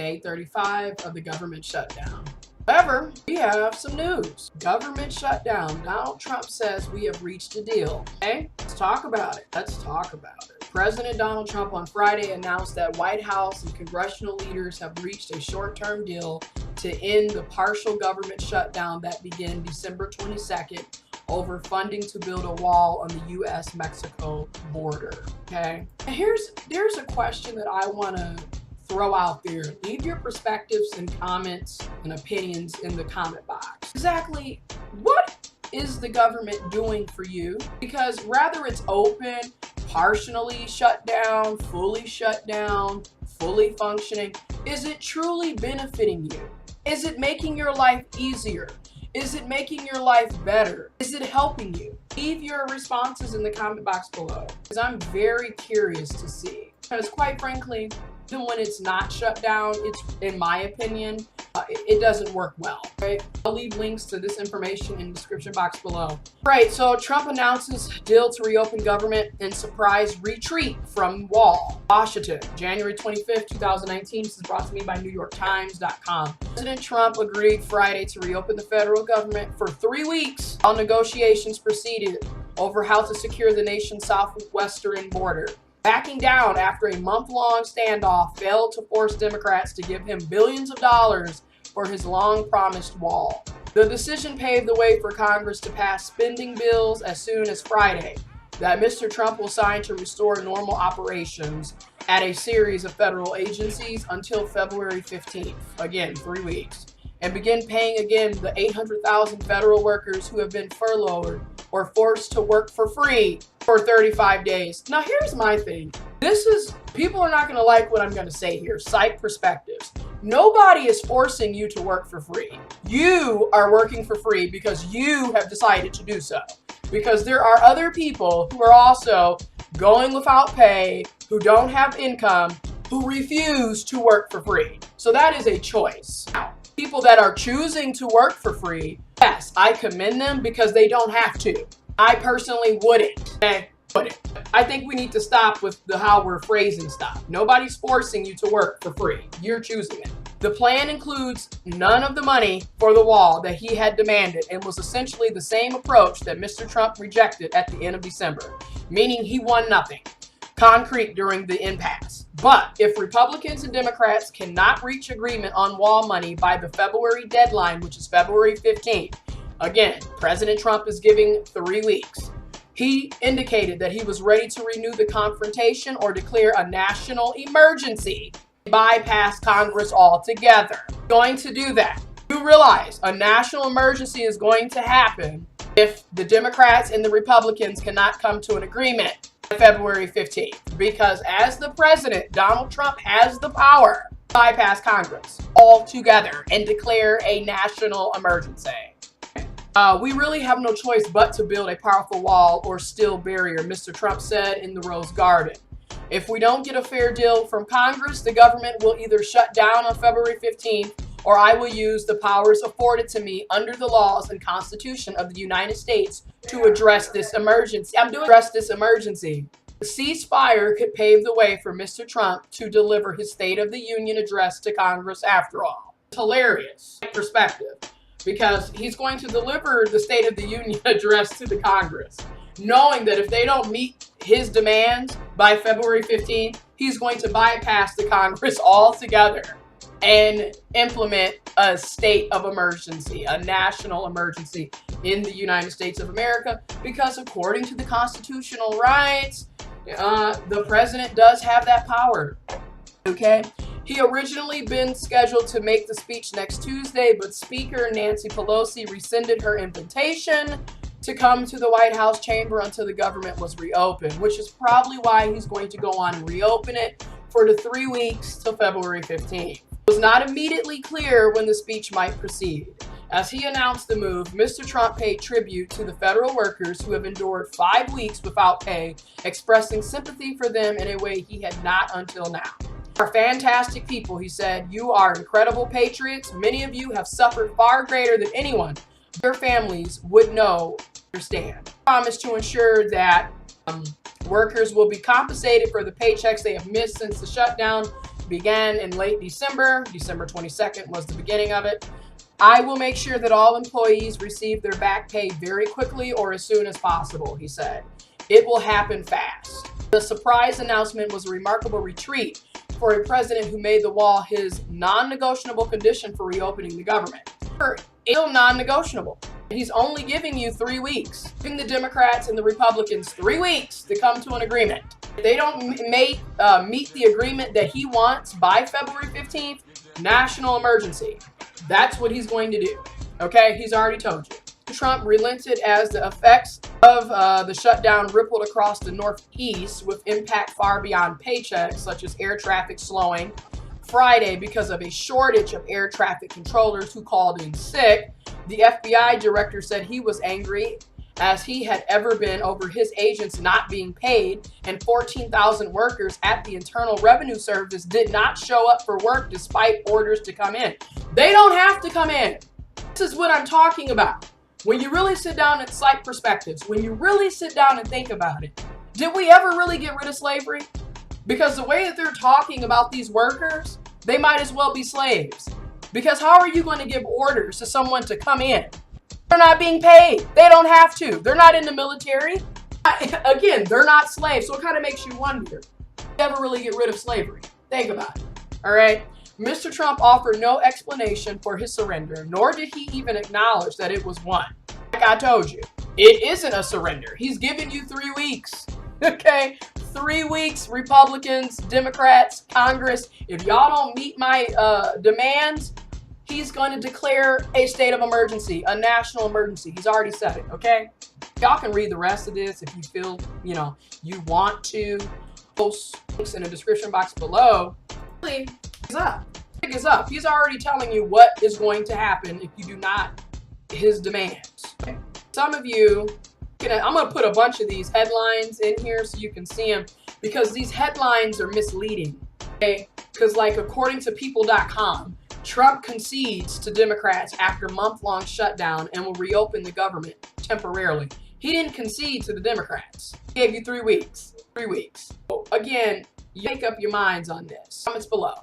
day 35 of the government shutdown. However, we have some news. Government shutdown. Donald Trump says we have reached a deal. Okay, let's talk about it. President Donald Trump on Friday announced that White House and congressional leaders have reached a short-term deal to end the partial government shutdown that began December 22nd over funding to build a wall on the U.S.-Mexico border. Okay, and there's a question that I want to throw out there. Leave your perspectives and comments and opinions in the comment box. Exactly what is the government doing for you? Because whether it's open, partially shut down, fully functioning, is it truly benefiting you? Is it making your life easier? Is it making your life better? Is it helping you? Leave your responses in the comment box below, because I'm very curious to see. Because quite frankly, even when it's not shut down, it's, in my opinion, it doesn't work well, right? I'll leave links to this information in the description box below. Right, so Trump announces deal to reopen government and surprise retreat from wall. Washington, January 25th, 2019. This is brought to me by NewYorkTimes.com. President Trump agreed Friday to reopen the federal government for 3 weeks while negotiations proceeded over how to secure the nation's southwestern border. Backing down after a month-long standoff failed to force Democrats to give him billions of dollars for his long-promised wall. The decision paved the way for Congress to pass spending bills as soon as Friday that Mr. Trump will sign to restore normal operations at a series of federal agencies until February 15th, again, 3 weeks, and begin paying again the 800,000 federal workers who have been furloughed or forced to work for free for 35 days. Now, here's my thing. People are not going to like what I'm going to say here. Psych perspectives. Nobody is forcing you to work for free. You are working for free because you have decided to do so. Because there are other people who are also going without pay, who don't have income, who refuse to work for free. So that is a choice. Now, people that are choosing to work for free, yes, I commend them because they don't have to. I personally wouldn't. I think we need to stop with how we're phrasing stuff. Nobody's forcing you to work for free. You're choosing it. The plan includes none of the money for the wall that he had demanded and was essentially the same approach that Mr. Trump rejected at the end of December, meaning he won nothing concrete during the impasse. But if Republicans and Democrats cannot reach agreement on wall money by the February deadline, which is February 15th, again, President Trump is giving 3 weeks. He indicated that he was ready to renew the confrontation or declare a national emergency, bypass Congress altogether. Going to do that. You realize a national emergency is going to happen if the Democrats and the Republicans cannot come to an agreement on February 15th. Because as the president, Donald Trump has the power to bypass Congress altogether and declare a national emergency. We really have no choice but to build a powerful wall or steel barrier, Mr. Trump said in the Rose Garden. If we don't get a fair deal from Congress, the government will either shut down on February 15th or I will use the powers afforded to me under the laws and Constitution of the United States to address this emergency. The ceasefire could pave the way for Mr. Trump to deliver his State of the Union address to Congress after all. It's hilarious perspective. Because he's going to deliver the State of the Union address to the Congress, knowing that if they don't meet his demands by February 15th, he's going to bypass the Congress altogether and implement a state of emergency, a national emergency in the United States of America, because according to the constitutional rights, the president does have that power, okay? He originally been scheduled to make the speech next Tuesday, but Speaker Nancy Pelosi rescinded her invitation to come to the White House chamber until the government was reopened, which is probably why he's going to go on and reopen it for the 3 weeks till February 15th. It was not immediately clear when the speech might proceed. As he announced the move, Mr. Trump paid tribute to the federal workers who have endured 5 weeks without pay, expressing sympathy for them in a way he had not until now. You are fantastic people, he said. You are incredible patriots. Many of you have suffered far greater than anyone your families would know understand. He promised to ensure that workers will be compensated for the paychecks they have missed since the shutdown began in late December. December 22nd was the beginning of it. I will make sure that all employees receive their back pay very quickly or as soon as possible, he said. It will happen fast. The surprise announcement was a remarkable retreat for a president who made the wall his non-negotiable condition for reopening the government. Still non-negotiable. He's only giving you 3 weeks, giving the Democrats and the Republicans 3 weeks to come to an agreement. If they don't meet the agreement that he wants by February 15th, national emergency. That's what he's going to do. Okay, he's already told you. Trump relented as the effects of the shutdown rippled across the Northeast with impact far beyond paychecks, such as air traffic slowing Friday because of a shortage of air traffic controllers who called in sick. The FBI director said he was angry as he had ever been over his agents not being paid, and 14,000 workers at the Internal Revenue Service did not show up for work despite orders to come in. They don't have to come in. This is what I'm talking about. When you really sit down and Psych perspectives, when you really sit down and think about it, did we ever really get rid of slavery? Because the way that they're talking about these workers, they might as well be slaves. Because how are you going to give orders to someone to come in? They're not being paid. They don't have to. They're not in the military. Again, they're not slaves. So it kind of makes you wonder, did we ever really get rid of slavery? Think about it. All right. Mr. Trump offered no explanation for his surrender, nor did he even acknowledge that it was one. Like I told you, it isn't a surrender. He's giving you 3 weeks. Okay? 3 weeks, Republicans, Democrats, Congress. If y'all don't meet my demands, he's going to declare a state of emergency, a national emergency. He's already said it, okay? Y'all can read the rest of this if you feel, you want to. Post links in the description box below. Really, it's up. It's up. He's already telling you what is going to happen if you do not his demands. Okay? Some of you, I'm going to put a bunch of these headlines in here so you can see them, because these headlines are misleading. Okay? Because according to people.com, Trump concedes to Democrats after month-long shutdown and will reopen the government temporarily. He didn't concede to the Democrats. He gave you 3 weeks. 3 weeks. So again, you make up your minds on this. Comments below.